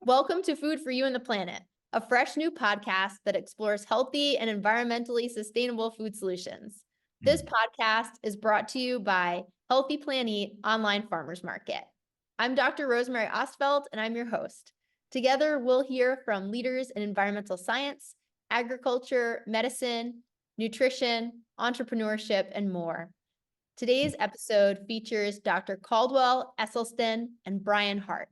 Welcome to Food for You and the Planet, a fresh new podcast that explores healthy and environmentally sustainable food solutions. This podcast is brought to you by Healthy Plan Eat Online Farmers Market. I'm Dr. Rosemary Ostfeld, and I'm your host. Together, we'll hear from leaders in environmental science, agriculture, medicine, nutrition, entrepreneurship, and more. Today's episode features Dr. Caldwell, Esselstyn, and Brian Hart.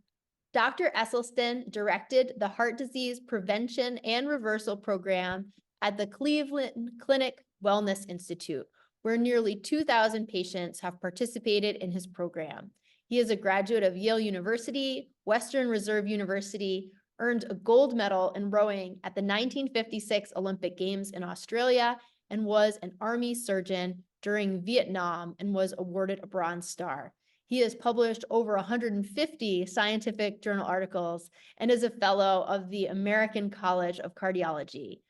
Dr. Esselstyn directed the Heart Disease Prevention and Reversal Program at the Cleveland Clinic Wellness Institute, where nearly 2,000 patients have participated in his program. He is a graduate of Yale University, Western Reserve University, earned a gold medal in rowing at the 1956 Olympic Games in Australia, and was an Army surgeon during Vietnam and was awarded a Bronze Star. He has published over 150 scientific journal articles and is a fellow of the American College of Cardiology.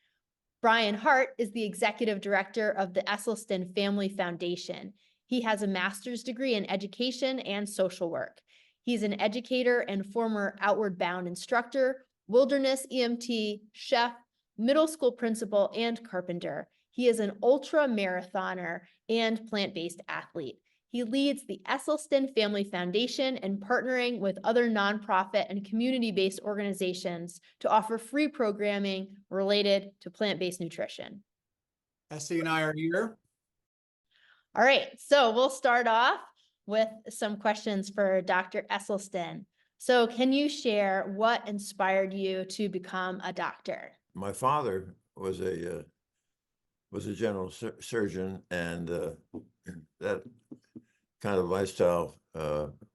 Brian Hart is the executive director of the Esselstyn Family Foundation. He has a master's degree in education and social work. He's an educator and former Outward Bound instructor, wilderness EMT, chef, middle school principal, and carpenter. He is an ultra marathoner and plant-based athlete. He leads the Esselstyn Family Foundation and partnering with other nonprofit and community-based organizations to offer free programming related to plant-based nutrition. Essie and I are here. All right, so we'll start off with some questions for Dr. Esselstyn. So can you share what inspired you to become a doctor? My father was a general surgeon, and that kind of lifestyle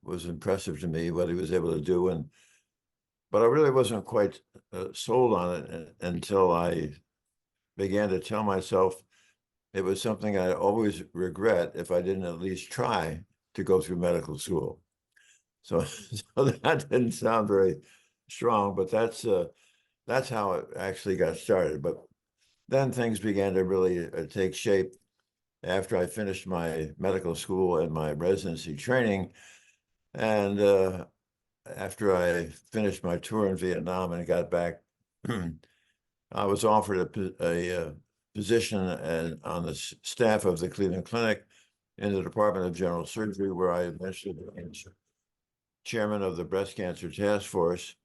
was impressive to me, what he was able to do. But I really wasn't quite sold on it until I began to tell myself it was something I always regret if I didn't at least try to go through medical school. So that didn't sound very strong, but that's how it actually got started. But then things began to really take shape after I finished my medical school and my residency training. And after I finished my tour in Vietnam and got back, I was offered a position on the staff of the Cleveland Clinic in the Department of General Surgery, where I eventually became chairman of the breast cancer task force.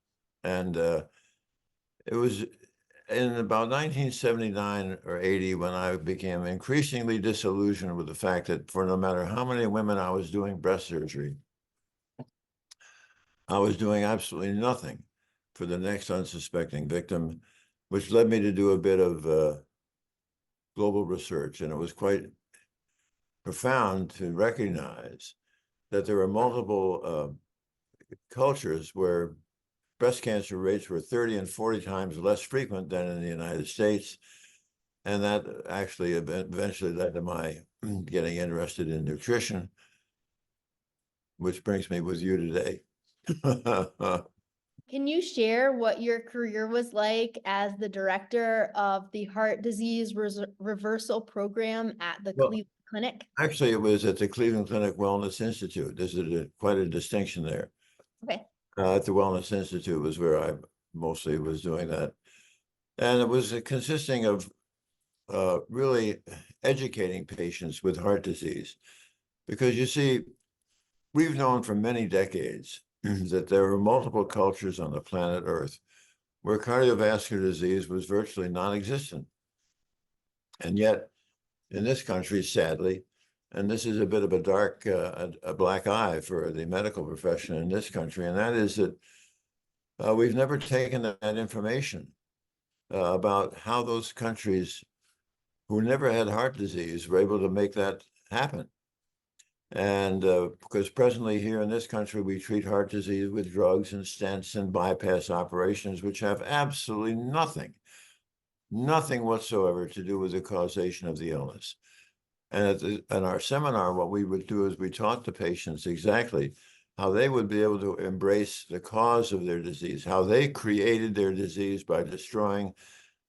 And it was in about 1979 or 80 when I became increasingly disillusioned with the fact that for no matter how many women I was doing breast surgery, I was doing absolutely nothing for the next unsuspecting victim, which led me to do a bit of global research. And it was quite profound to recognize that there were multiple cultures where breast cancer rates were 30 and 40 times less frequent than in the United States. And that actually eventually led to my getting interested in nutrition, which brings me with you today. Can you share what your career was like as the director of the Heart Disease Reversal Program at the Cleveland Clinic? Actually, it was at the Cleveland Clinic Wellness Institute. There's quite a distinction there. Okay. At the Wellness Institute was where I mostly was doing that. And it was consisting of really educating patients with heart disease. Because you see, we've known for many decades that there were multiple cultures on the planet Earth where cardiovascular disease was virtually non-existent. And yet, in this country, sadly, and this is a bit of a dark, a black eye for the medical profession in this country, and that is that we've never taken that information about how those countries who never had heart disease were able to make that happen. And because presently here in this country, we treat heart disease with drugs and stents and bypass operations, which have absolutely nothing whatsoever to do with the causation of the illness. And at our seminar, what we would do is we taught the patients exactly how they would be able to embrace the cause of their disease, how they created their disease by destroying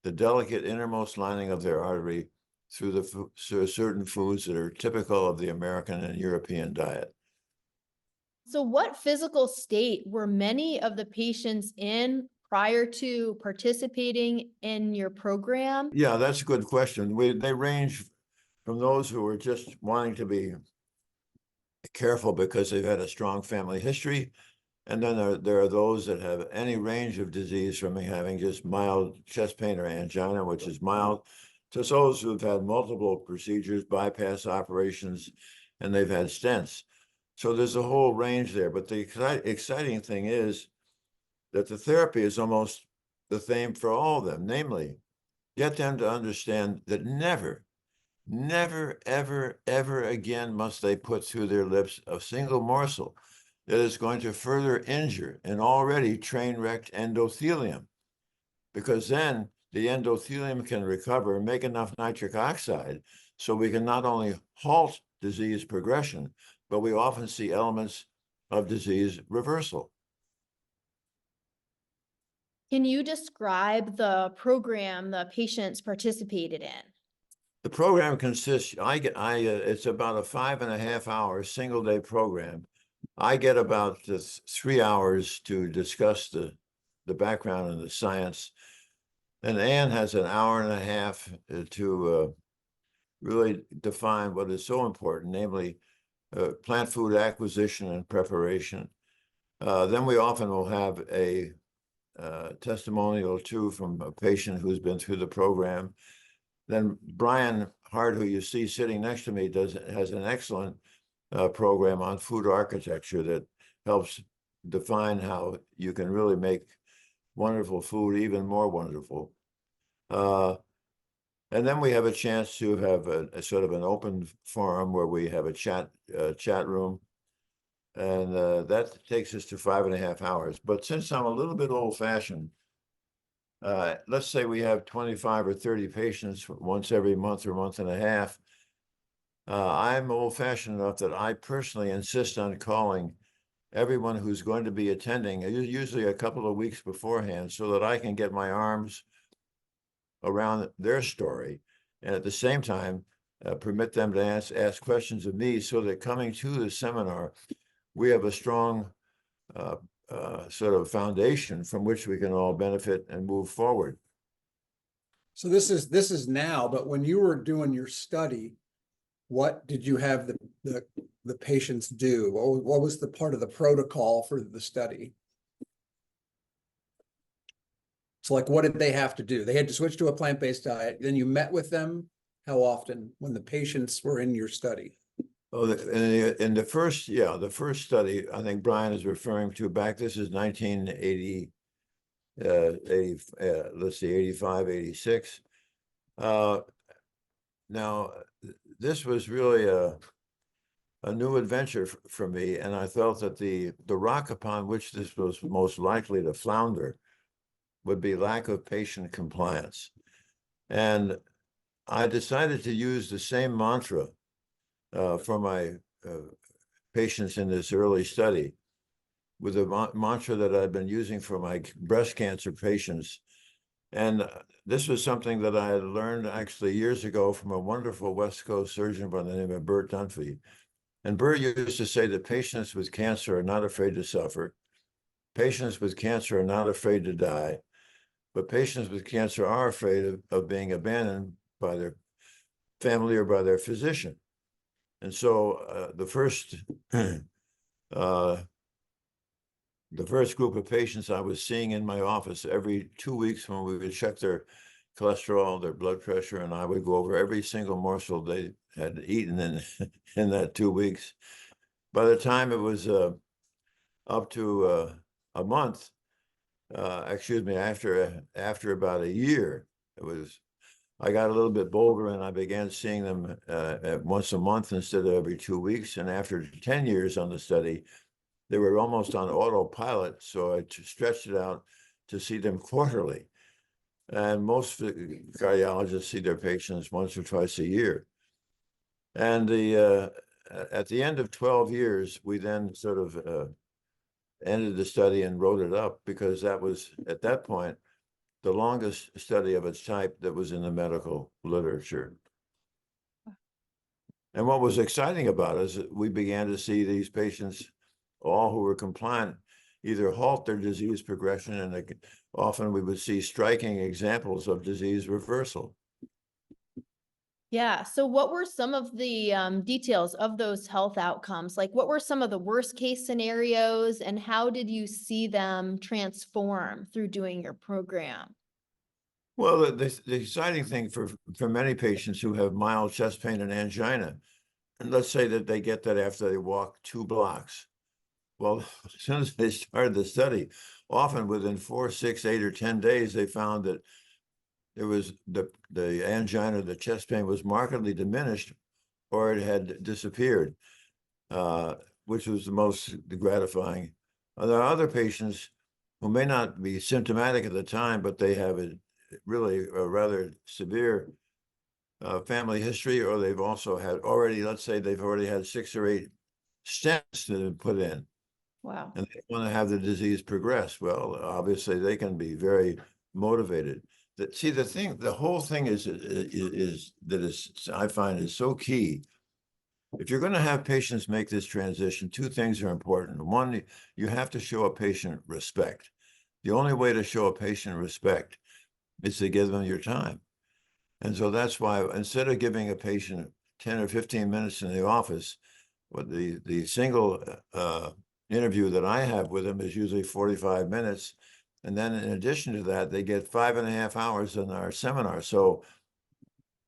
the delicate innermost lining of their artery through certain foods that are typical of the American and European diet. So what physical state were many of the patients in prior to participating in your program? Yeah, that's a good question. They range from those who are just wanting to be careful because they've had a strong family history. And then there are those that have any range of disease, from having just mild chest pain or angina, which is mild, to those who've had multiple procedures, bypass operations, and they've had stents. So there's a whole range there. But the exciting thing is that the therapy is almost the same for all of them. Namely, get them to understand that never, ever, ever again must they put through their lips a single morsel that is going to further injure an already train-wrecked endothelium, because then the endothelium can recover and make enough nitric oxide so we can not only halt disease progression, but we often see elements of disease reversal. Can you describe the program the patients participated in? The program consists, it's about a 5.5 hour single day program. I get about 3 hours to discuss the background and the science. And Ann has an hour and a half to really define what is so important, namely plant food acquisition and preparation. Then we often will have a testimonial too from a patient who's been through the program. Then Brian Hart, who you see sitting next to me, has an excellent program on food architecture that helps define how you can really make wonderful food even more wonderful. And then we have a chance to have a sort of an open forum where we have a chat room, and that takes us to 5.5 hours. But since I'm a little bit old-fashioned, let's say we have 25 or 30 patients once every month or month and a half. I'm old-fashioned enough that I personally insist on calling everyone who's going to be attending, usually a couple of weeks beforehand, so that I can get my arms around their story, and at the same time permit them to ask questions of me, so that coming to the seminar, we have a strong sort of foundation from which we can all benefit and move forward. So this is now, but when you were doing your study, what did you have the patients do? What was the part of the protocol for the study? So like, what did they have to do? They had to switch to a plant-based diet. Then you met with them how often when the patients were in your study? Oh, in the first study, I think Brian is referring to back, this is 1980, let's see, 85, 86. Now, this was really a new adventure for me, and I felt that the rock upon which this was most likely to flounder would be lack of patient compliance. And I decided to use the same mantra for my patients in this early study, with a mantra that I'd been using for my breast cancer patients. And this was something that I had learned actually years ago from a wonderful West Coast surgeon by the name of Bert Dunphy. And Bert used to say that patients with cancer are not afraid to suffer. Patients with cancer are not afraid to die. But patients with cancer are afraid of being abandoned by their family or by their physician. And so the first group of patients I was seeing in my office every 2 weeks, when we would check their cholesterol, their blood pressure, and I would go over every single morsel they had eaten in that 2 weeks. By the time it was up to a month, excuse me, after about a year, I got a little bit bolder, and I began seeing them once a month instead of every 2 weeks. And after 10 years on the study, they were almost on autopilot. So I stretched it out to see them quarterly. And most cardiologists see their patients once or twice a year. And at the end of 12 years, we then sort of ended the study and wrote it up, because that was, at that point, the longest study of its type that was in the medical literature. And what was exciting about it is that we began to see these patients all who were compliant either halt their disease progression, and often we would see striking examples of disease reversal. Yeah. So what were some of the details of those health outcomes? Like what were some of the worst case scenarios and how did you see them transform through doing your program? Well, the exciting thing for many patients who have mild chest pain and angina, and let's say that they get that after they walk 2 blocks. Well, as soon as they started the study, often within 4, 6, 8, or 10 days, they found that there was the angina, the chest pain was markedly diminished, or it had disappeared, which was the most gratifying. There are other patients who may not be symptomatic at the time, but they have a rather severe family history, or they've also had let's say they've already had 6 or 8 stents that have been put in. Wow. And they want to have the disease progress. Well, obviously they can be very motivated. The whole thing is I find is so key. If you're going to have patients make this transition, 2 things are important. One, you have to show a patient respect. The only way to show a patient respect is to give them your time. And so that's why instead of giving a patient 10 or 15 minutes in the office, what the single interview that I have with them is usually 45 minutes. And then in addition to that, they get 5.5 hours in our seminar. So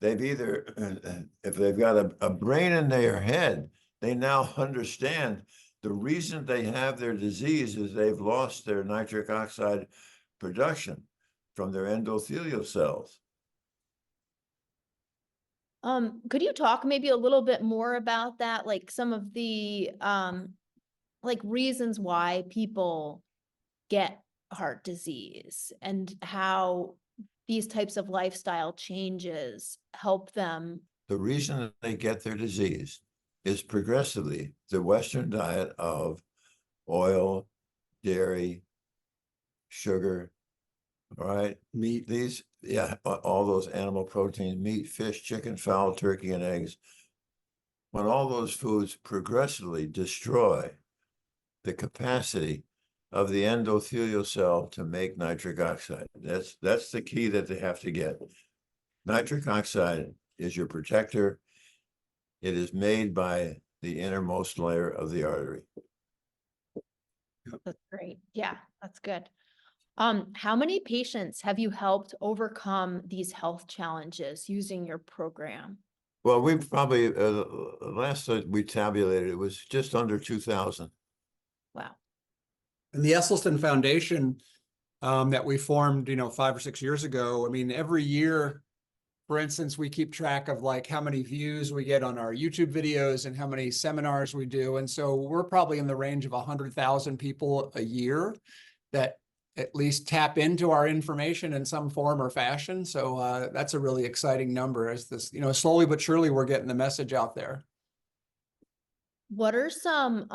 they've either, if they've got a brain in their head, they now understand the reason they have their disease is they've lost their nitric oxide production from their endothelial cells. Could you talk maybe a little bit more about that? Like some of the like reasons why people get heart disease and how these types of lifestyle changes help them. The reason that they get their disease is progressively the Western diet of oil, dairy, sugar, all right, meat, all those animal proteins, meat, fish, chicken, fowl, turkey, and eggs. When all those foods progressively destroy the capacity of the endothelial cell to make nitric oxide. That's the key that they have to get. Nitric oxide is your protector. It is made by the innermost layer of the artery. That's great. Yeah, that's good. How many patients have you helped overcome these health challenges using your program? Well, we probably, last we tabulated, it was just under 2,000. Wow. And the Esselstyn Foundation that we formed, 5 or 6 years ago, I mean, every year, for instance, we keep track of like how many views we get on our YouTube videos and how many seminars we do. And so we're probably in the range of 100,000 people a year that at least tap into our information in some form or fashion. So that's a really exciting number as this, slowly but surely we're getting the message out there. What are some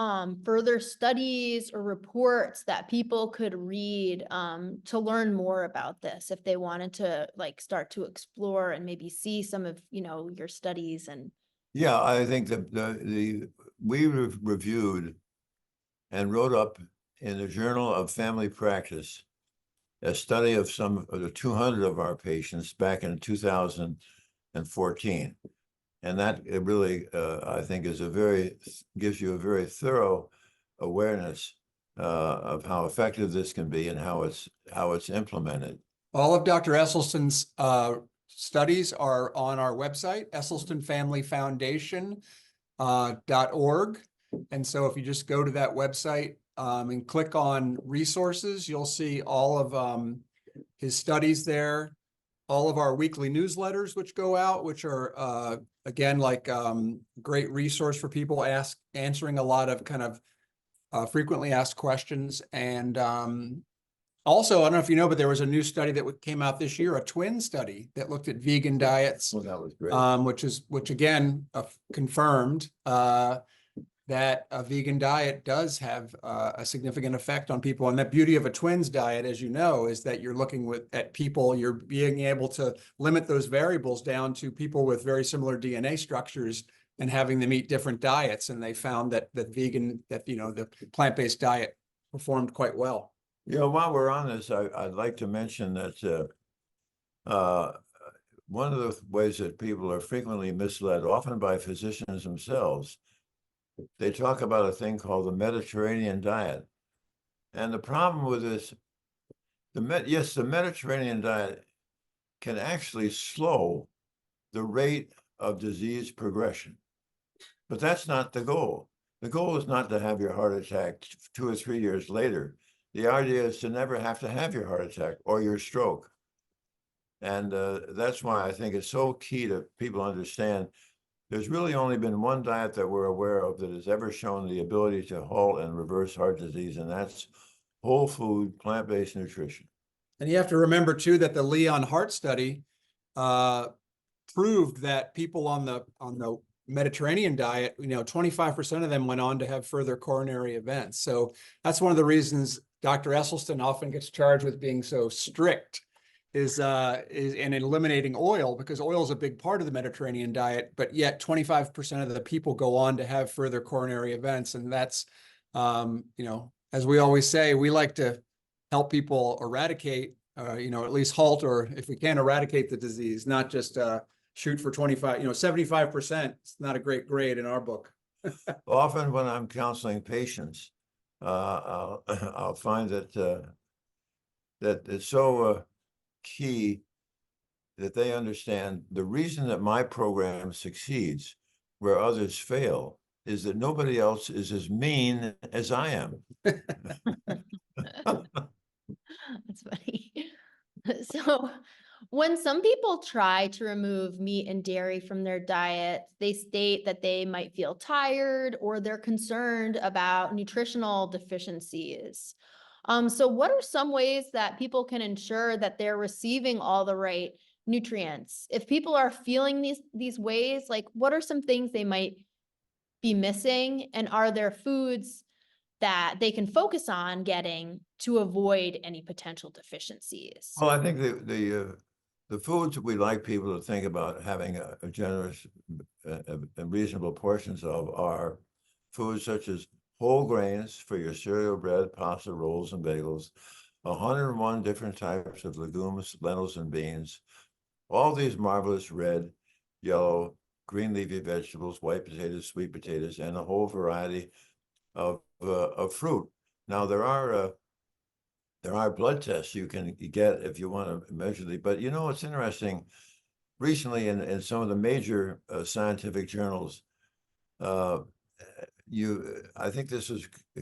further studies or reports that people could read to learn more about this if they wanted to like start to explore and maybe see some of your studies? And yeah, I think that we reviewed and wrote up in the Journal of Family Practice a study of some of the 200 of our patients back in 2014. And that it really, I think, gives you a very thorough awareness of how effective this can be and how it's implemented. All of Dr. Esselstyn's studies are on our website, Esselstyn Family Foundation .org. And so if you just go to that website and click on resources, you'll see all of his studies there, all of our weekly newsletters, which go out, which are, again, like great resource for people answering a lot of kind of frequently asked questions. And also, I don't know if you know, but there was a new study that came out this year, a twin study that looked at vegan diets. Well, that was great. Which again, confirmed that a vegan diet does have a significant effect on people. And the beauty of a twins diet, as you know, is that you're looking at people, you're being able to limit those variables down to people with very similar DNA structures and having them eat different diets. And they found that the plant-based diet performed quite well. You know, while we're on this, I'd like to mention that one of the ways that people are frequently misled, often by physicians themselves, they talk about a thing called the Mediterranean diet. And the problem with this, the Mediterranean diet can actually slow the rate of disease progression. But that's not the goal. The goal is not to have your heart attack 2 or 3 years later. The idea is to never have to have your heart attack or your stroke. And that's why I think it's so key to people understand there's really only been one diet that we're aware of that has ever shown the ability to halt and reverse heart disease, and that's whole food, plant-based nutrition. And you have to remember too that the Leon Hart study proved that people on the Mediterranean diet, 25% of them went on to have further coronary events. So that's one of the reasons Dr. Esselstyn often gets charged with being so strict is in eliminating oil, because oil is a big part of the Mediterranean diet, but yet 25% of the people go on to have further coronary events. And that's, as we always say, we like to help people eradicate, at least halt, or if we can eradicate the disease, not just shoot for 25, 75%. It's not a great grade in our book. Often when I'm counseling patients, I'll find that it's so key that they understand the reason that my program succeeds where others fail is that nobody else is as mean as I am. That's funny. So when some people try to remove meat and dairy from their diet, they state that they might feel tired or they're concerned about nutritional deficiencies. So what are some ways that people can ensure that they're receiving all the right nutrients? If people are feeling these ways, like what are some things they might be missing? And are there foods that they can focus on getting to avoid any potential deficiencies? Well, I think the foods that we like people to think about having a generous and reasonable portions of are foods such as whole grains for your cereal, bread, pasta, rolls, and bagels, 101 different types of legumes, lentils, and beans, all these marvelous red, yellow, green leafy vegetables, white potatoes, sweet potatoes, and a whole variety of fruit. Now, there are blood tests you can get if you want to measure the, but it's interesting. Recently, in some of the major scientific journals, I think this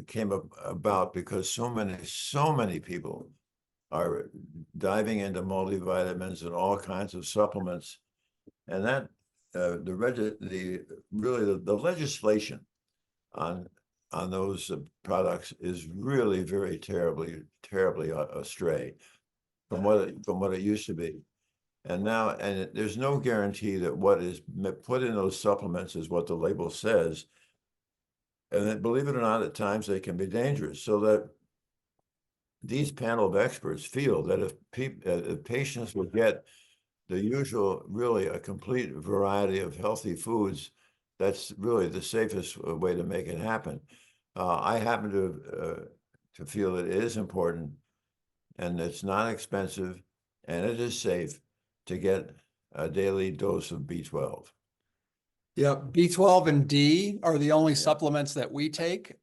came about because so many people are diving into multivitamins and all kinds of supplements, and that the legislation on those products is really very terribly astray from what it used to be. And now, there's no guarantee that what is put in those supplements is what the label says. And then, believe it or not, at times they can be dangerous. So that these panel of experts feel that if patients would get the usual, really a complete variety of healthy foods, that's really the safest way to make it happen. I happen to feel that it is important, and it's not expensive, and it is safe to get a daily dose of B12. Yeah, B12 and D are the only supplements that we take.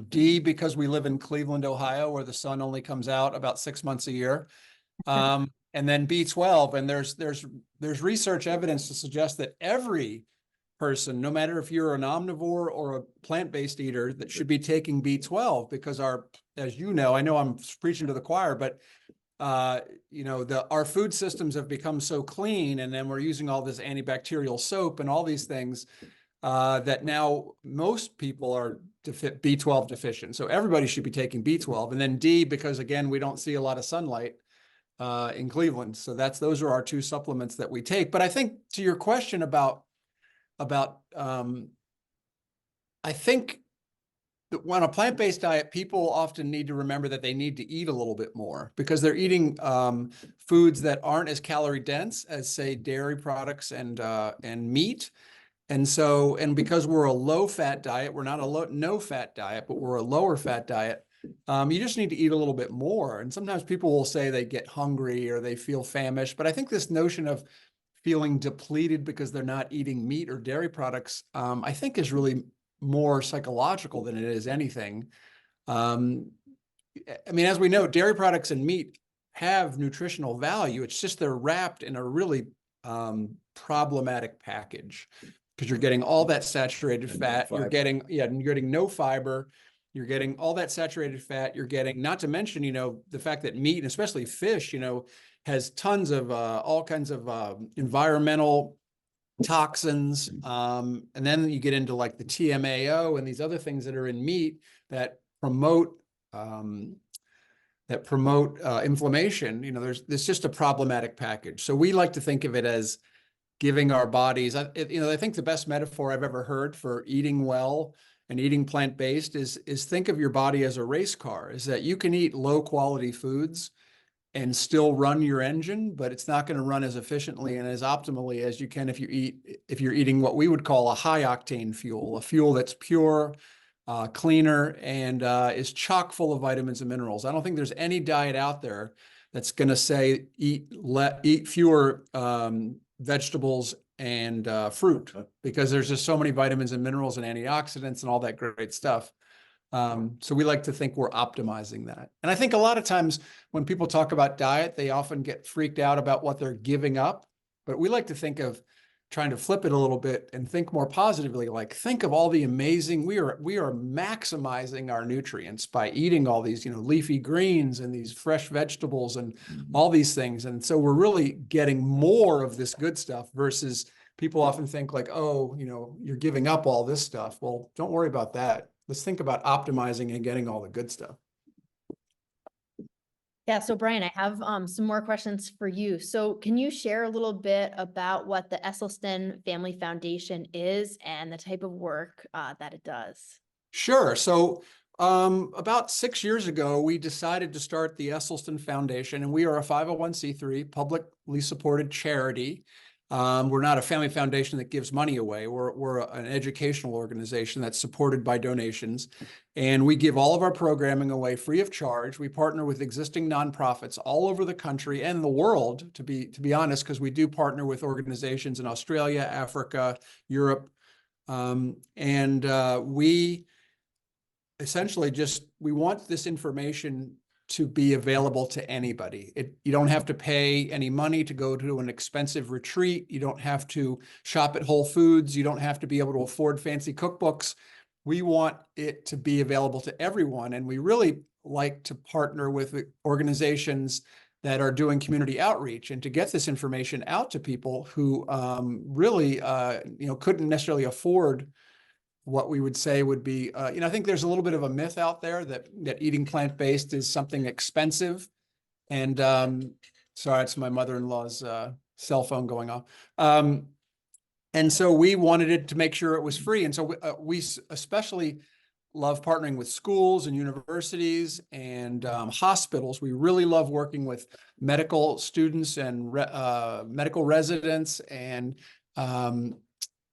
D, because we live in Cleveland, Ohio, where the sun only comes out about 6 months a year. And then B12, and there's research evidence to suggest that every person, no matter if you're an omnivore or a plant-based eater, that should be taking B12, because as you know, I know I'm preaching to the choir, but our food systems have become so clean, and then we're using all this antibacterial soap and all these things that now most people are B12 deficient. So everybody should be taking B12, and then D, because again, we don't see a lot of sunlight in Cleveland. So those are our two supplements that we take. But I think to your question about I think that when a plant-based diet, people often need to remember that they need to eat a little bit more, because they're eating foods that aren't as calorie dense as, say, dairy products and meat. And so, and because we're a low fat diet, we're not a no fat diet, but we're a lower fat diet. You just need to eat a little bit more. And sometimes people will say they get hungry or they feel famished, but I think this notion of feeling depleted because they're not eating meat or dairy products, I think is really more psychological than it is anything. I mean, as we know, dairy products and meat have nutritional value. It's just they're wrapped in a really problematic package because you're getting all that saturated fat. You're getting, you're getting no fiber. You're getting all that saturated fat. You're getting, not to mention, the fact that meat, and especially fish, has tons of all kinds of environmental toxins. And then you get into like the TMAO and these other things that are in meat that promote inflammation. There's just a problematic package. So we like to think of it as giving our bodies, I think the best metaphor I've ever heard for eating well and eating plant-based is think of your body as a race car, is that you can eat low quality foods and still run your engine, but it's not going to run as efficiently and as optimally as you can if you're eating what we would call a high octane fuel, a fuel that's pure, cleaner, and is chock full of vitamins and minerals. I don't think there's any diet out there that's going to say eat fewer vegetables and fruit, because there's just so many vitamins and minerals and antioxidants and all that great stuff. So we like to think we're optimizing that. And I think a lot of times when people talk about diet, they often get freaked out about what they're giving up. But we like to think of trying to flip it a little bit and think more positively, like think of all the amazing, we are maximizing our nutrients by eating all these, leafy greens and these fresh vegetables and all these things. And so we're really getting more of this good stuff versus people often think like, oh, you're giving up all this stuff. Well, don't worry about that. Let's think about optimizing and getting all the good stuff. Yeah, so Brian, I have some more questions for you. So can you share a little bit about what the Esselstyn Family Foundation is and the type of work that it does? Sure. So about 6 years ago, we decided to start the Esselstyn Foundation, and we are a 501c3 publicly supported charity. We're not a family foundation that gives money away. We're an educational organization that's supported by donations, and we give all of our programming away free of charge. We partner with existing nonprofits all over the country and the world, to be honest, because we do partner with organizations in Australia, Africa, Europe, and we essentially we want this information to be available to anybody. You don't have to pay any money to go to an expensive retreat. You don't have to shop at Whole Foods. You don't have to be able to afford fancy cookbooks. We want it to be available to everyone. And we really like to partner with organizations that are doing community outreach and to get this information out to people who really, couldn't necessarily afford what we would say would be, I think there's a little bit of a myth out there that eating plant-based is something expensive. And sorry, it's my mother-in-law's cell phone going off. And so we wanted it to make sure it was free. And so we especially love partnering with schools and universities and hospitals. We really love working with medical students and medical residents. And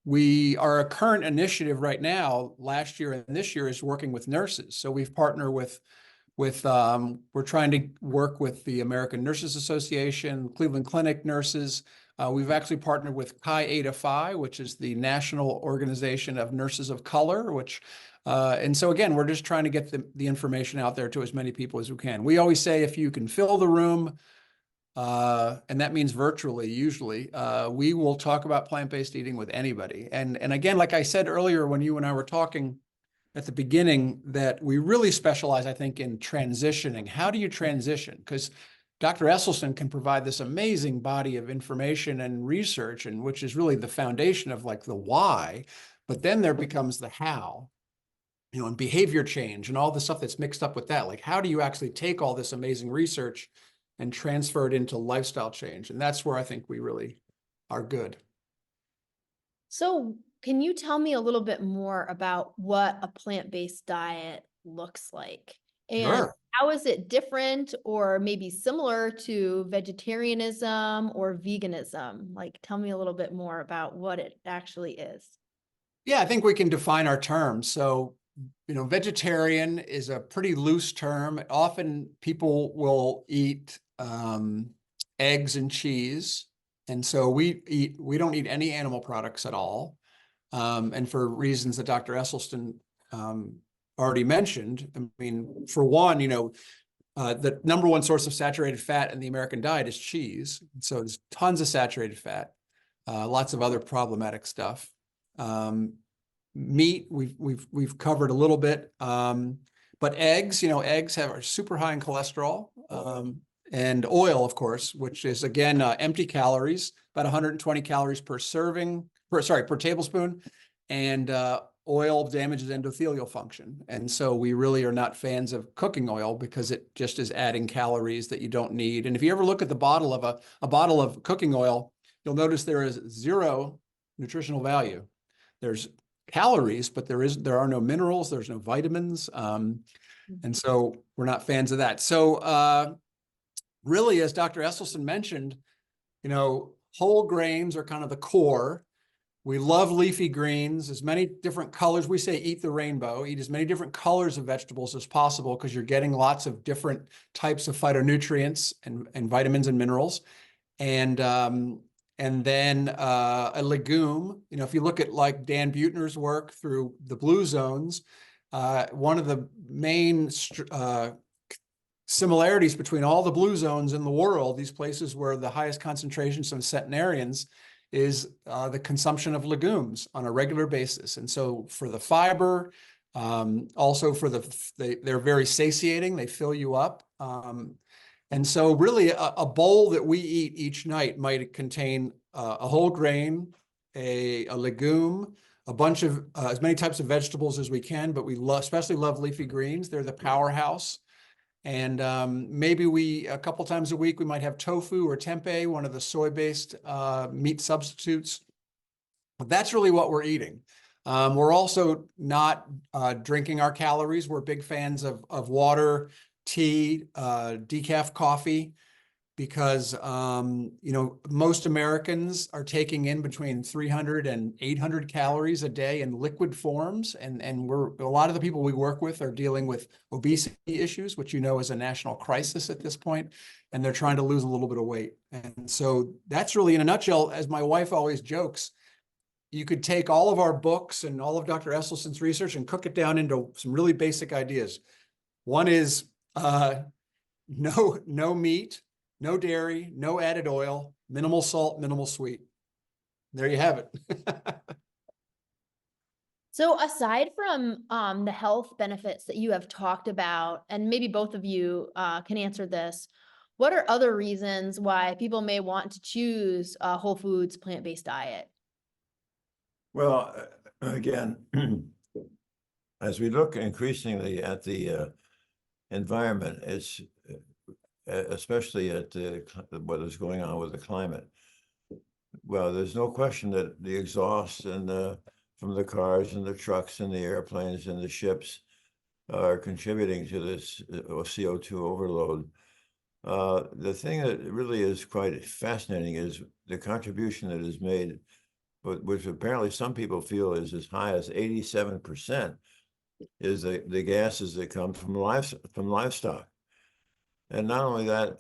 we are a current initiative right now, last year and this year, is working with nurses. So we've partnered with we're trying to work with the American Nurses Association, Cleveland Clinic nurses. We've actually partnered with Chi Eta Phi, which is the National Organization of Nurses of Color, and so again, we're just trying to get the information out there to as many people as we can. We always say if you can fill the room, and that means virtually, usually, we will talk about plant-based eating with anybody. And again, like I said earlier, when you and I were talking at the beginning, that we really specialize, I think, in transitioning. How do you transition? Because Dr. Esselstyn can provide this amazing body of information and research, and which is really the foundation of like the why, but then there becomes the how, and behavior change and all the stuff that's mixed up with that. Like, how do you actually take all this amazing research and transfer it into lifestyle change? And that's where I think we really are good. So can you tell me a little bit more about what a plant-based diet looks like? And Sure. how is it different or maybe similar to vegetarianism or veganism? Like, tell me a little bit more about what it actually is. Yeah, I think we can define our terms. So, vegetarian is a pretty loose term. Often people will eat eggs and cheese. And so we don't eat any animal products at all. And for reasons that Dr. Esselstyn already mentioned, I mean, for one, the number one source of saturated fat in the American diet is cheese. So there's tons of saturated fat, lots of other problematic stuff. Meat, we've covered a little bit, but eggs, eggs are super high in cholesterol, and oil, of course, which is again empty calories, about 120 calories per serving, per tablespoon, and oil damages endothelial function. And so we really are not fans of cooking oil because it just is adding calories that you don't need. And if you ever look at the bottle of a bottle of cooking oil, you'll notice there is zero nutritional value. There's calories, but there are no minerals, there's no vitamins. And so we're not fans of that. So really, as Dr. Esselstyn mentioned, whole grains are kind of the core. We love leafy greens, as many different colors. We say eat the rainbow, eat as many different colors of vegetables as possible because you're getting lots of different types of phytonutrients and vitamins and minerals. And then a legume, if you look at like Dan Buettner's work through the blue zones, one of the main similarities between all the blue zones in the world, these places where the highest concentrations of centenarians, is the consumption of legumes on a regular basis. And so for the fiber, also for they're very satiating, they fill you up. And so really a bowl that we eat each night might contain a whole grain, a legume, a bunch of as many types of vegetables as we can, but we especially love leafy greens. They're the powerhouse. And maybe a couple times a week, we might have tofu or tempeh, one of the soy-based meat substitutes. But that's really what we're eating. We're also not drinking our calories. We're big fans of water, tea, decaf coffee, because most Americans are taking in between 300 and 800 calories a day in liquid forms, and a lot of the people we work with are dealing with obesity issues, which is a national crisis at this point, and they're trying to lose a little bit of weight. And so that's really, in a nutshell, as my wife always jokes, you could take all of our books and all of Dr. Esselstyn's research and cook it down into some really basic ideas. One is no meat, no dairy, no added oil, minimal salt, minimal sweet. There you have it. So aside from the health benefits that you have talked about, and maybe both of you can answer this, what are other reasons why people may want to choose a whole foods plant-based diet? Well, again, as we look increasingly at the environment, it's especially at what is going on with the climate. Well, there's no question that the exhaust and from the cars and the trucks and the airplanes and the ships are contributing to this CO2 overload. The thing that really is quite fascinating is the contribution that is made, which apparently some people feel is as high as 87%, is the gases that come from livestock. And not only that,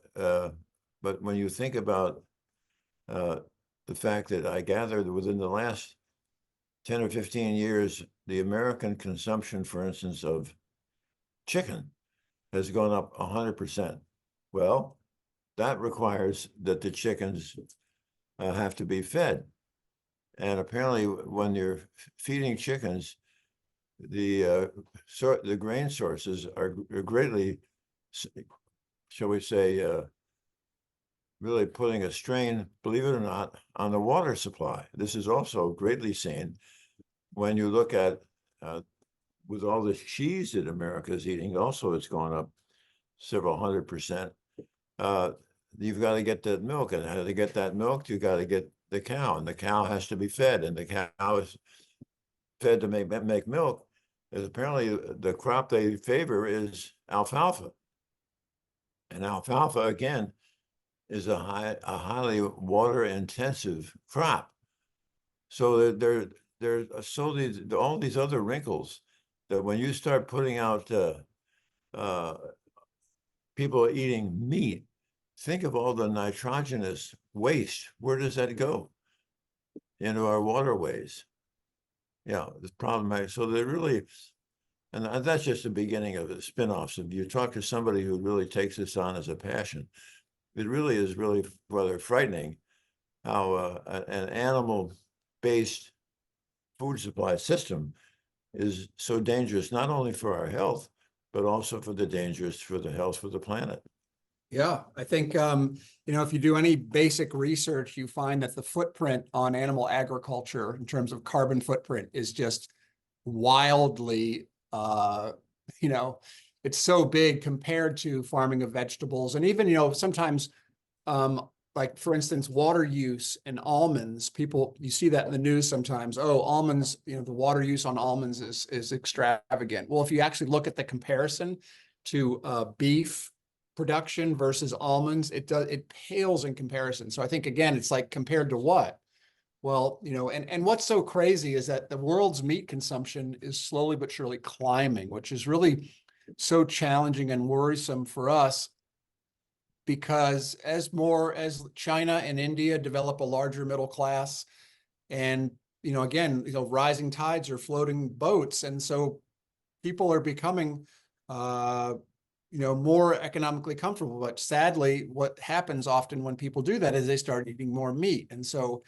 but when you think about the fact that I gather that within the last 10 or 15 years, the American consumption, for instance, of chicken has gone up 100%. Well, that requires that the chickens have to be fed. And apparently when you're feeding chickens, the grain sources are greatly, shall we say, really putting a strain, believe it or not, on the water supply. This is also greatly seen when you look at, with all this cheese that America is eating, also it's gone up several 100%. You've got to get that milk, and how to get that milk, you got to get the cow, and the cow has to be fed, and the cow is fed to make milk. And apparently the crop they favor is alfalfa. And alfalfa, again, is a highly water intensive crop. So there's all these other wrinkles that when you start putting out people eating meat, think of all the nitrogenous waste. Where does that go? Into our waterways. Yeah, it's problematic. So they really, and that's just the beginning of the spin-offs. If you talk to somebody who really takes this on as a passion, it really is really rather frightening how an animal-based food supply system is so dangerous, not only for our health, but also for the dangers for the health of the planet. Yeah, I think, if you do any basic research, you find that the footprint on animal agriculture in terms of carbon footprint is just wildly, it's so big compared to farming of vegetables. And even, sometimes, like for instance, water use in almonds, you see that in the news sometimes. Oh, almonds, the water use on almonds is extravagant. Well, if you actually look at the comparison to beef production versus almonds, it pales in comparison. So I think, again, it's like compared to what? Well, and what's so crazy is that the world's meat consumption is slowly but surely climbing, which is really so challenging and worrisome for us, because as China and India develop a larger middle class, and again, rising tides are floating boats, and so people are becoming more economically comfortable. But sadly, what happens often when people do that is they start eating more meat. And so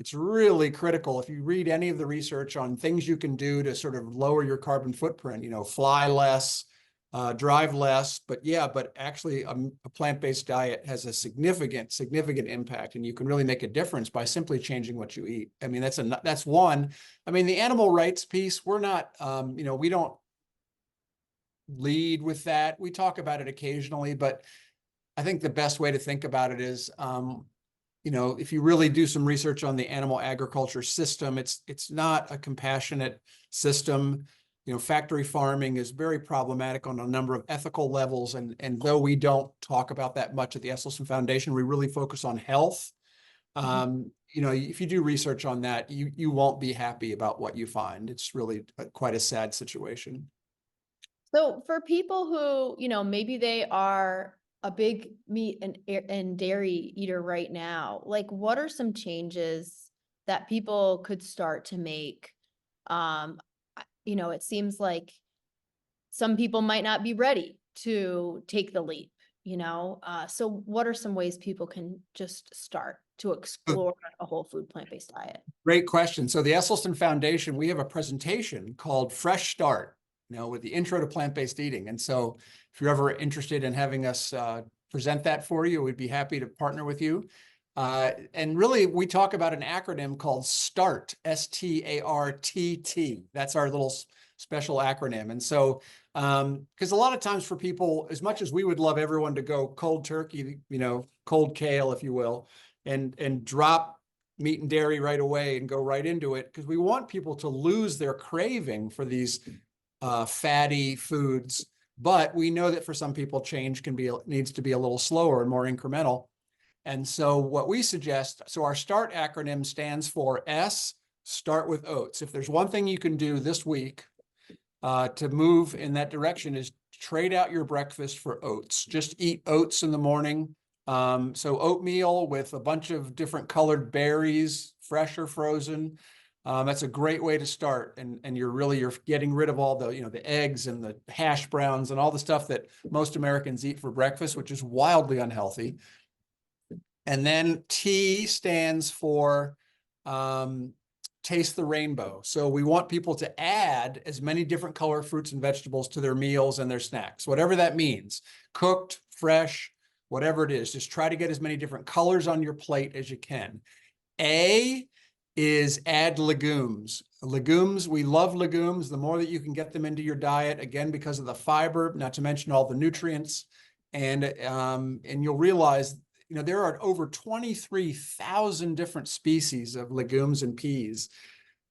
it's really critical. If you read any of the research on things you can do to sort of lower your carbon footprint, fly less, drive less, but actually a plant-based diet has a significant impact, and you can really make a difference by simply changing what you eat. I mean, that's one. I mean, the animal rights piece, we're not, we don't lead with that. We talk about it occasionally, but I think the best way to think about it is, if you really do some research on the animal agriculture system, it's not a compassionate system. Factory farming is very problematic on a number of ethical levels. And though we don't talk about that much at the Esselstyn Foundation, we really focus on health. If you do research on that, you won't be happy about what you find. It's really quite a sad situation. So for people who, maybe they are a big meat and dairy eater right now, like what are some changes that people could start to make? It seems like some people might not be ready to take the leap, so what are some ways people can just start to explore a whole food plant-based diet? Great question. So the Esselstyn Foundation, we have a presentation called Fresh Start, with the intro to plant-based eating. And so if you're ever interested in having us present that for you, we'd be happy to partner with you. And really, we talk about an acronym called START, STARTT. That's our little special acronym. And so, because a lot of times for people, as much as we would love everyone to go cold turkey, cold kale, if you will, and drop meat and dairy right away and go right into it, because we want people to lose their craving for these fatty foods. But we know that for some people, change needs to be a little slower and more incremental. And so what we suggest, so our START acronym stands for S, start with oats. If there's one thing you can do this week to move in that direction, is trade out your breakfast for oats. Just eat oats in the morning. So oatmeal with a bunch of different colored berries, fresh or frozen. That's a great way to start. And you're getting rid of all the eggs and the hash browns and all the stuff that most Americans eat for breakfast, which is wildly unhealthy. And then T stands for taste the rainbow. So we want people to add as many different color fruits and vegetables to their meals and their snacks, whatever that means, cooked, fresh, whatever it is. Just try to get as many different colors on your plate as you can. A is add legumes. Legumes, we love legumes. The more that you can get them into your diet, again, because of the fiber, not to mention all the nutrients, and you'll realize, there are over 23,000 different species of legumes and peas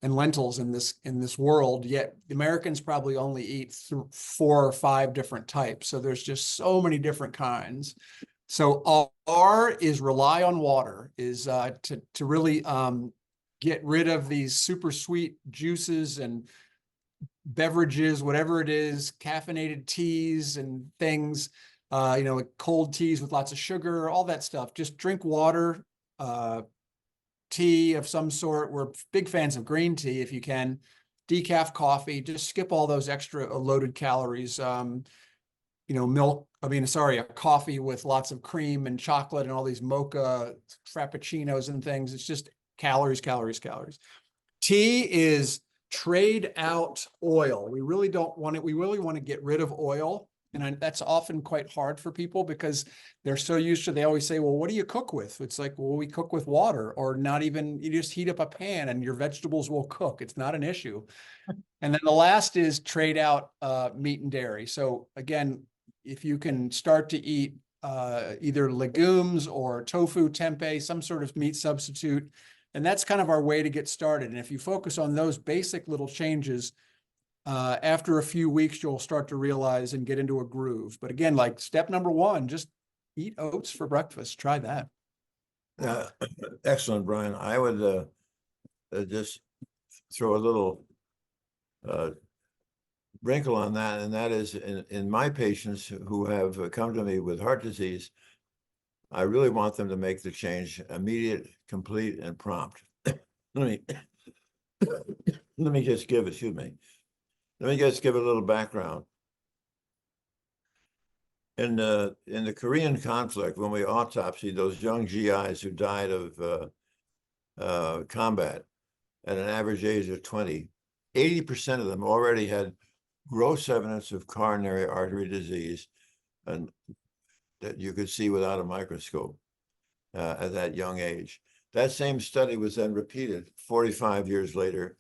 and lentils in this world, yet Americans probably only eat 4 or 5 different types. So there's just so many different kinds. So R is rely on water, is to really get rid of these super sweet juices and beverages, whatever it is, caffeinated teas and things, like cold teas with lots of sugar, all that stuff. Just drink water, tea of some sort. We're big fans of green tea if you can. Decaf coffee, just skip all those extra loaded calories. A coffee with lots of cream and chocolate and all these mocha frappuccinos and things. It's just calories, calories, calories. Tea is trade out oil. We really don't want it. We really want to get rid of oil. And that's often quite hard for people because they're so used to, they always say, well, what do you cook with? It's like, well, we cook with water, or not even, you just heat up a pan and your vegetables will cook. It's not an issue. And then the last is trade out meat and dairy. So again, if you can start to eat either legumes or tofu, tempeh, some sort of meat substitute, and that's kind of our way to get started. And if you focus on those basic little changes, after a few weeks, you'll start to realize and get into a groove. But again, like step number one, just eat oats for breakfast. Try that. Excellent, Brian. I would just throw a little wrinkle on that, and that is in my patients who have come to me with heart disease, I really want them to make the change immediate, complete, and prompt. Let me just give, excuse me. Let me just give a little background. In the Korean conflict, when we autopsied those young GIs who died of combat at an average age of 20, 80% of them already had gross evidence of coronary artery disease, and that you could see without a microscope at that young age. That same study was then repeated 45 years later,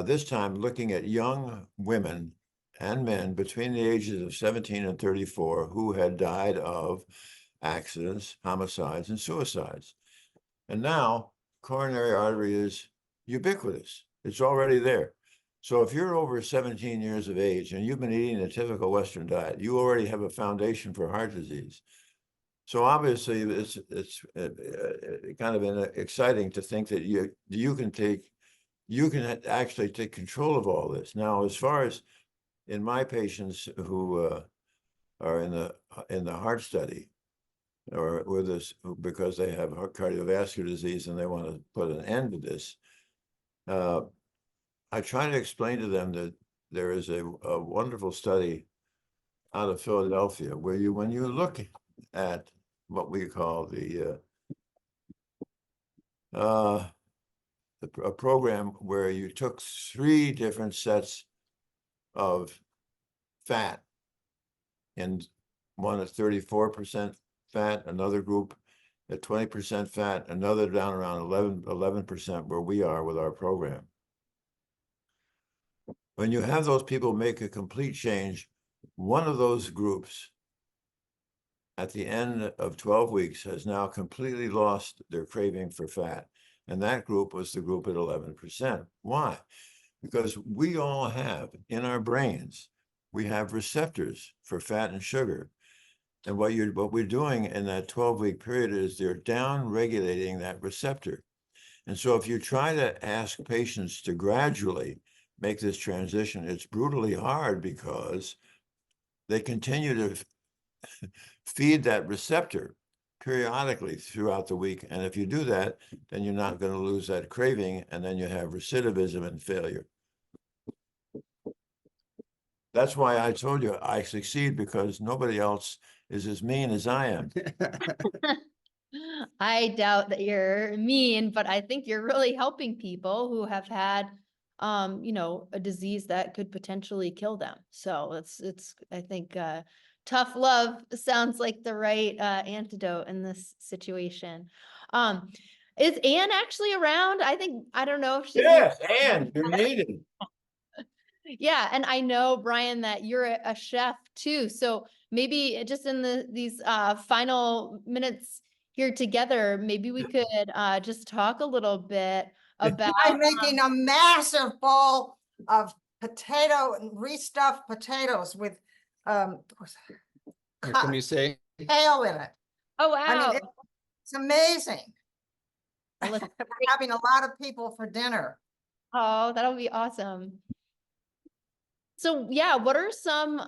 this time looking at young women and men between the ages of 17 and 34 who had died of accidents, homicides, and suicides. And now coronary artery is ubiquitous. It's already there. So if you're over 17 years of age and you've been eating a typical Western diet, you already have a foundation for heart disease. So obviously it's kind of exciting to think that you can actually take control of all this. Now, as far as in my patients who are in the heart study, or with us because they have cardiovascular disease and they want to put an end to this, I try to explain to them that there is a wonderful study out of Philadelphia where when you look at what we call a program where you took 3 different sets of fat, and one at 34% fat, another group at 20% fat, another down around 11% where we are with our program. When you have those people make a complete change, one of those groups at the end of 12 weeks has now completely lost their craving for fat. And that group was the group at 11%. Why? Because we all have in our brains, we have receptors for fat and sugar. And what we're doing in that 12-week period is they're down regulating that receptor. And so if you try to ask patients to gradually make this transition, it's brutally hard because they continue to feed that receptor periodically throughout the week. And if you do that, then you're not going to lose that craving, and then you have recidivism and failure. That's why I told you I succeed, because nobody else is as mean as I am. I doubt that you're mean, but I think you're really helping people who have had, a disease that could potentially kill them. So it's, I think, tough love sounds like the right antidote in this situation. Is Ann actually around? I don't know if she's. Yes, Ann, you're needed. Yeah, and I know, Brian, that you're a chef too. So maybe just in these final minutes here together, maybe we could just talk a little bit about. I'm making a massive bowl of potato and restuffed potatoes with Can you say? kale in it. Oh, I wow. mean, it's amazing. Let's- We're having a lot of people for dinner. Oh, that'll be awesome. So yeah, what are some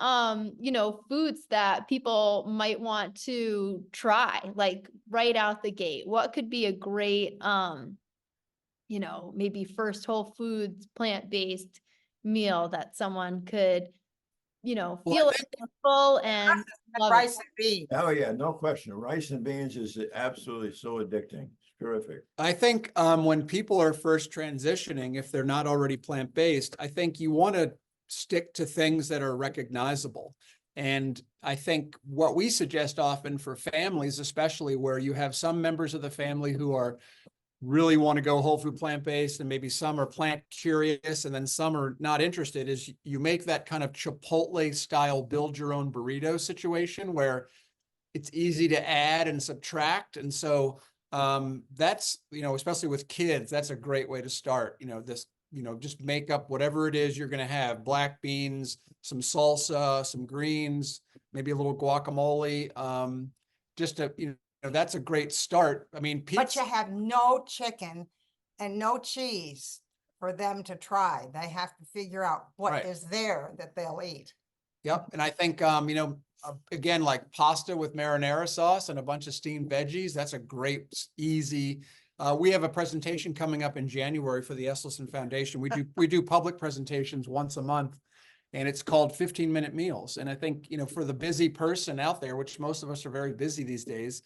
foods that people might want to try, like right out the gate? What could be a great maybe first whole foods, plant-based meal that someone could, Well, feel I like think- they're full and love it? Rice and beans. Oh, yeah, no question. Rice and beans is absolutely so addicting. It's terrific. I think when people are first transitioning, if they're not already plant-based, I think you want to stick to things that are recognizable. And I think what we suggest often for families, especially where you have some members of the family who are really want to go whole food plant-based, and maybe some are plant curious, and then some are not interested, is you make that kind of Chipotle style build your own burrito situation where it's easy to add and subtract. And so that's, especially with kids, that's a great way to start. Just make up whatever it is you're going to have: black beans, some salsa, some greens, maybe a little guacamole. That's a great start. I mean, But you have no chicken and no cheese for them to try. They have to figure out what is there that they'll eat. Yep. And I think, again, like pasta with marinara sauce and a bunch of steamed veggies, that's a great, easy. We have a presentation coming up in January for the Esselstyn Foundation. We do public presentations once a month, and it's called 15-minute meals. And I think, for the busy person out there, which most of us are very busy these days,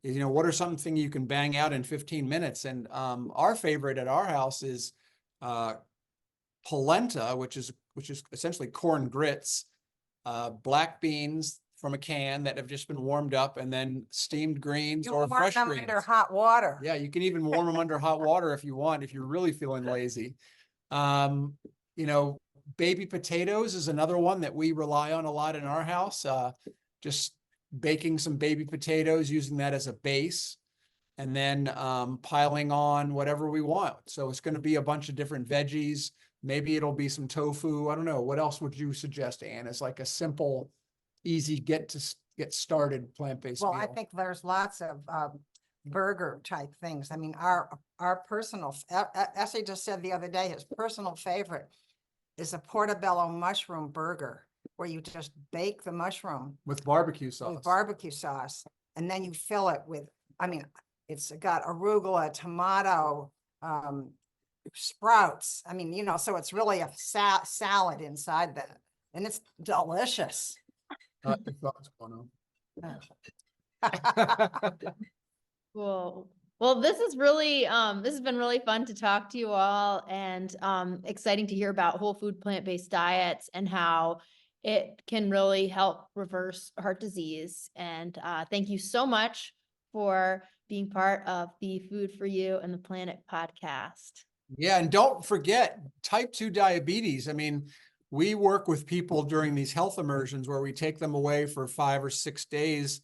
is, what are something you can bang out in 15 minutes? And our favorite at our house is polenta, which is essentially corn grits, black beans from a can that have just been warmed up, and then steamed greens You or warm fresh them greens. under hot water. Yeah, you can even warm them under hot water if you want, if you're really feeling lazy. Baby potatoes is another one that we rely on a lot in our house. Just baking some baby potatoes, using that as a base, and then piling on whatever we want. So it's going to be a bunch of different veggies. Maybe it'll be some tofu. I don't know. What else would you suggest, Ann, as like a simple, easy get started plant-based Well, meal? I think there's lots of burger type things. I mean, our personal, Essie just said the other day, his personal favorite is a portobello mushroom burger, where you just bake the mushroom With barbecue sauce. and then you fill it with, it's got arugula, tomato, sprouts. So it's really a salad inside that, and it's delicious. Your thoughts, Bono? Cool. Well, this has been really fun to talk to you all, and exciting to hear about whole food plant-based diets and how it can really help reverse heart disease. And thank you so much for being part of the Food for You and the Planet podcast. Yeah, and don't forget type 2 diabetes. I mean, we work with people during these health immersions where we take them away for 5 or 6 days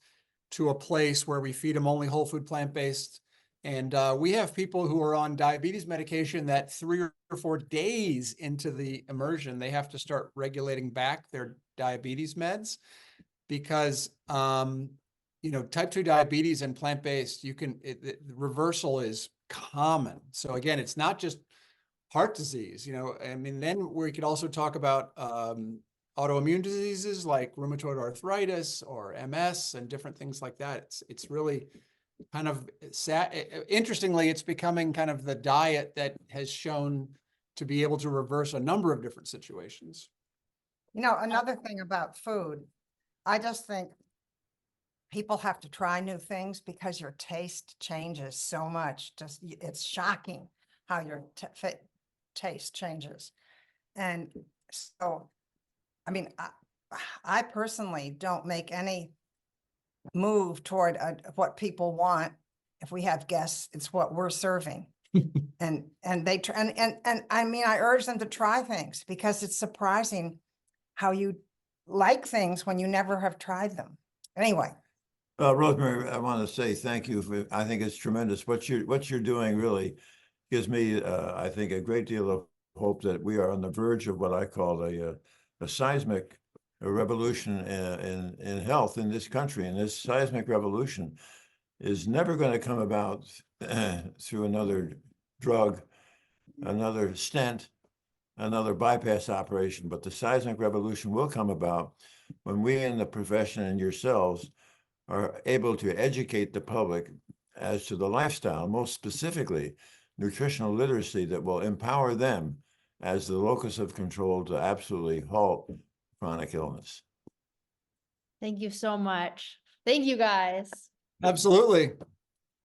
to a place where we feed them only whole food plant-based. And we have people who are on diabetes medication that 3 or 4 days into the immersion, they have to start regulating back their diabetes meds because, type 2 diabetes and plant-based, the reversal is common. So again, it's not just heart disease, then we could also talk about autoimmune diseases like rheumatoid arthritis or MS and different things like that. It's really kind of sad. Interestingly, it's becoming kind of the diet that has shown to be able to reverse a number of different situations. Another thing about food, I just think people have to try new things because your taste changes so much. It's shocking how your taste changes. And so, I personally don't make any move toward what people want. If we have guests, it's what we're serving. and I urge them to try things because it's surprising how you like things when you never have tried them. Anyway. Rosemary, I want to say thank you. I think it's tremendous. What you're doing really gives me, I think, a great deal of hope that we are on the verge of what I call a seismic revolution in health in this country. And this seismic revolution is never going to come about through another drug, another stent, another bypass operation, but the seismic revolution will come about when we in the profession and yourselves are able to educate the public as to the lifestyle, most specifically nutritional literacy, that will empower them as the locus of control to absolutely halt chronic illness. Thank you so much. Thank you, guys. Absolutely.